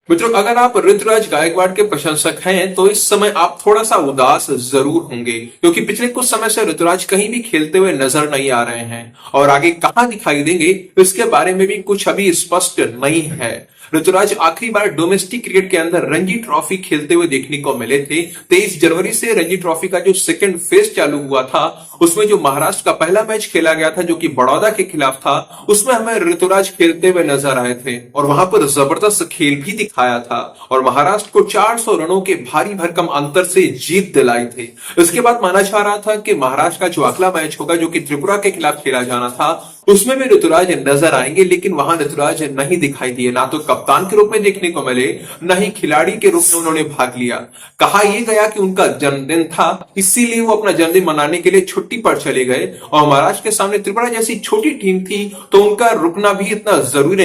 मित्रों, अगर आप ऋतुराज गायकवाड़ के प्रशंसक हैं तो इस समय आप थोड़ा सा उदास जरूर होंगे, क्योंकि पिछले कुछ समय से ऋतुराज कहीं भी खेलते हुए नजर नहीं आ रहे हैं और आगे कहां दिखाई देंगे इसके बारे में भी कुछ अभी स्पष्ट नहीं है। ऋतुराज आखिरी बार डोमेस्टिक क्रिकेट के अंदर रणजी ट्रॉफी खेलते हुए देखने को मिले थे। 23 जनवरी से रणजी ट्रॉफी का जो सेकंड फेज चालू हुआ था, उसमें जो महाराष्ट्र का पहला मैच खेला गया था जो कि बड़ौदा के खिलाफ था, उसमें हमें ऋतुराज खेलते हुए नजर आए थे और वहां पर जबरदस्त खेल भी दिखाया था और महाराष्ट्र को 400 रनों के भारी भरकम अंतर से जीत दिलाई थी। इसके बाद माना जा रहा था कि महाराष्ट्र का जो अगला मैच होगा जो कि त्रिपुरा के खिलाफ खेला जाना था, उसमें भी ऋतुराज नजर आएंगे, लेकिन वहां ऋतुराज नहीं दिखाई दिए। ना तो कप्तान के रूप में देखने को मिले, न ही खिलाड़ी के रूप में उन्होंने भाग लिया। कहा यह गया कि उनका जन्मदिन था, इसीलिए वो अपना जन्मदिन मनाने के लिए छुट्टी पर चले गए और महाराष्ट्र के सामने त्रिपुरा जैसी छोटी टीम थी तो उनका रुकना भी इतना जरूरी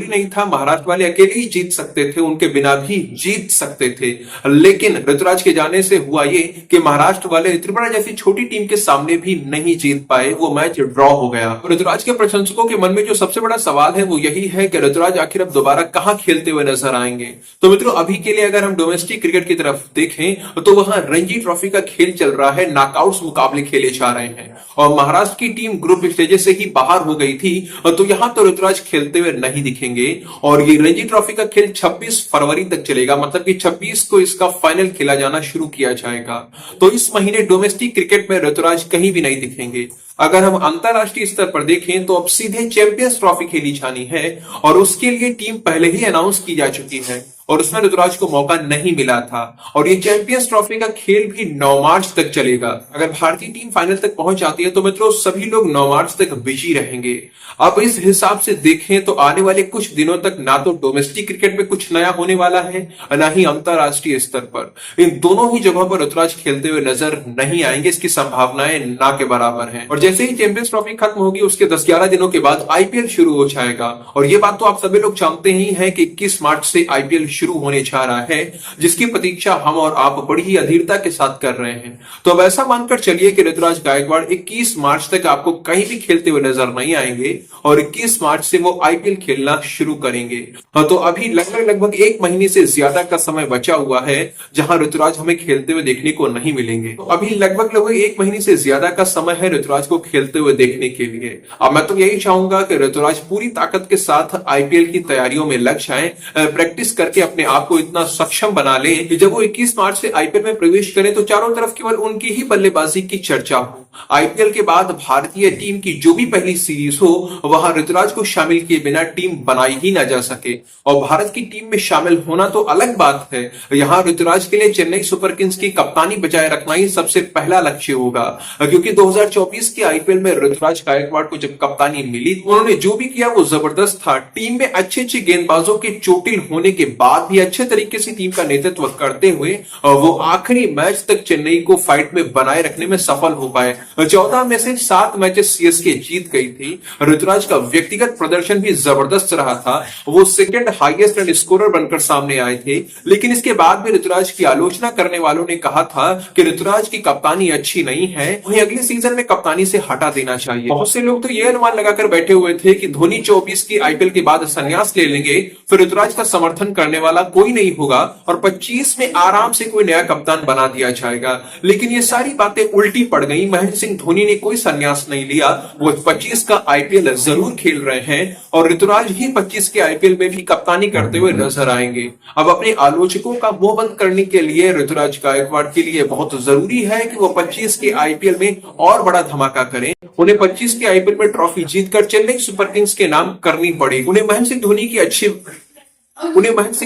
नहीं था। महाराष्ट्र वाले अकेले ही जीत सकते थे, उनके बिना भी जीत सकते थे, लेकिन ऋतुराज के जाने से हुआ ये कि महाराष्ट्र वाले त्रिपुरा जैसी छोटी टीम के सामने भी नहीं जीत पाए, वो मैच ड्रॉ हो गया। ऋतुराज के प्रशंसकों के मन में जो सबसे बड़ा सवाल है वो यही है कि ऋतुराज आखिर अब दोबारा कहां खेलते हुए नजर आएंगे। तो मित्रों, अभी के लिए अगर हम डोमेस्टिक क्रिकेट की तरफ देखें तो वहां रणजी ट्रॉफी का खेल चल रहा है, नॉकआउट्स मुकाबले खेले जा रहे हैं और महाराष्ट्र की टीम ग्रुप स्टेजेस से ही बाहर हो गई थी, तो यहां तो ऋतुराज खेलते हुए नहीं दिखेंगे और ये रणजी ट्रॉफी का खेल 26 फरवरी तक चलेगा, मतलब कि 26 को इसका फाइनल खेला जाना शुरू किया जाएगा। तो इस महीने डोमेस्टिक क्रिकेट में ऋतुराज कहीं भी नहीं दिखेंगे। अगर हम अंतरराष्ट्रीय स्तर पर देखें तो अब सीधे चैंपियंस ट्रॉफी खेली जानी है और उसके लिए टीम पहले ही अनाउंस की जा चुकी है और उसमें ऋतुराज को मौका नहीं मिला था और ये चैंपियंस ट्रॉफी का खेल भी 9 मार्च तक चलेगा। अगर भारतीय टीम फाइनल तक पहुंच जाती है तो मित्रों सभी लोग 9 मार्च तक बिजी रहेंगे। अब इस हिसाब से देखें तो आने वाले कुछ दिनों तक ना तो डोमेस्टिक क्रिकेट में कुछ नया होने वाला है, ना ही अंतरराष्ट्रीय स्तर पर। इन दोनों ही जगहों पर ऋतुराज खेलते हुए नजर नहीं आएंगे, इसकी संभावनाएं ना के बराबर हैं। और जैसे ही चैंपियंस ट्रॉफी खत्म होगी उसके 10-11 दिनों के बाद आईपीएल शुरू हो जाएगा और ये बात तो आप सभी लोग जानते ही हैं कि 21 मार्च से आईपीएल शुरू होने जा रहा है, जिसकी प्रतीक्षा हम और आप बड़ी ही अधीरता के साथ कर रहे हैं। तो अब ऐसा मानकर चलिए कि ऋतुराज गायकवाड़ 21 मार्च तक आपको कहीं भी खेलते हुए नजर नहीं आएंगे और 21 मार्च से वो आईपीएल खेलना शुरू करेंगे। तो अभी लगभग 1 महीने से ज्यादा का समय बचा हुआ है जहां ऋतुराज हमें खेलते हुए देखने को नहीं मिलेंगे। तो अभी लगभग 1 महीने से ज्यादा का समय है ऋतुराज को खेलते हुए देखने के लिए। अब मैं तो यही चाहूंगा कि ऋतुराज पूरी ताकत के साथ आईपीएल की तैयारियों में लग जाएं, प्रैक्टिस करके अपने आप को इतना सक्षम बना ले कि जब वो 21 मार्च से आईपीएल में प्रवेश करें तो चारों तरफ केवल उनकी ही बल्लेबाजी की चर्चा हो। आईपीएल के बाद भारतीय टीम की जो भी पहली सीरीज हो वहां ऋतुराज को शामिल किए बिना टीम बनाई ही ना जा सके और भारत की टीम में शामिल होना तो अलग बात है, यहां ऋतुराज के लिए चेन्नई सुपर किंग्स की कप्तानी बजाय रखना ही सबसे पहला लक्ष्य होगा, क्योंकि 2024 के आईपीएल में ऋतुराज गायकवाड़ को जब कप्तानी मिली उन्होंने जो भी किया वो जबरदस्त था। टीम में अच्छे गेंदबाजों के चोटिल होने के बाद भी अच्छे तरीके से टीम का नेतृत्व करते हुए वो आखिरी मैच तक चेन्नई को फाइट में बनाए रखने में सफल हो पाए। 14 में से 7 मैचेस सीएसके जीत गई थी। ऋतुराज का व्यक्तिगत प्रदर्शन भी जबरदस्त रहा था, वो सेकंड हाईएस्ट रन स्कोरर बनकर सामने आए थे, लेकिन इसके बाद भी ऋतुराज की आलोचना करने वालों ने कहा था कि ऋतुराज की कप्तानी अच्छी नहीं है, उन्हें अगले सीजन में कप्तानी से हटा देना चाहिए। बहुत से लोग तो यह अनुमान लगाकर बैठे हुए थे कि धोनी 24 की आईपीएल के बाद संन्यास ले लेंगे, फिर ऋतुराज का समर्थन करने वाला कोई नहीं होगा और 25 में आराम से कोई नया कप्तान बना दिया जाएगा। लेकिन ये सारी बातें उल्टी पड़ गई। महेंद्र सिंह धोनी ने कोई संन्यास नहीं लिया, वो 25 का आईपीएल जरूर खेल रहे हैं और ऋतुराज ही 25 के आईपीएल में भी कप्तानी करते हुए नजर आएंगे। अब अपने आलोचकों का मुंह बंद करने के लिए ऋतुराज गायकवाड़ के लिए बहुत जरूरी है कि वो 25 के आईपीएल में और बड़ा धमाका करें। उन्हें 25 के आईपीएल में ट्रॉफी जीतकर चेन्नई सुपर किंग्स के नाम करनी पड़ेगी। उन्हें महेंद्र सिंह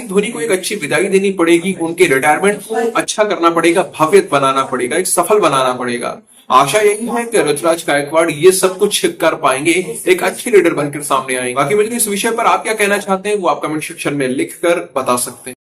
धोनी को एक अच्छी विदाई देनी पड़ेगी, उनके रिटायरमेंट को अच्छा करना पड़ेगा, भव्य बनाना पड़ेगा, एक सफल बनाना पड़ेगा। आशा यही है कि ऋतुराज गायकवाड़ ये सब कुछ कर पाएंगे, एक अच्छे लीडर बनकर सामने आएंगे। बाकी मुझे इस विषय पर आप क्या कहना चाहते हैं वो आप कमेंट सेक्शन में लिखकर बता सकते हैं।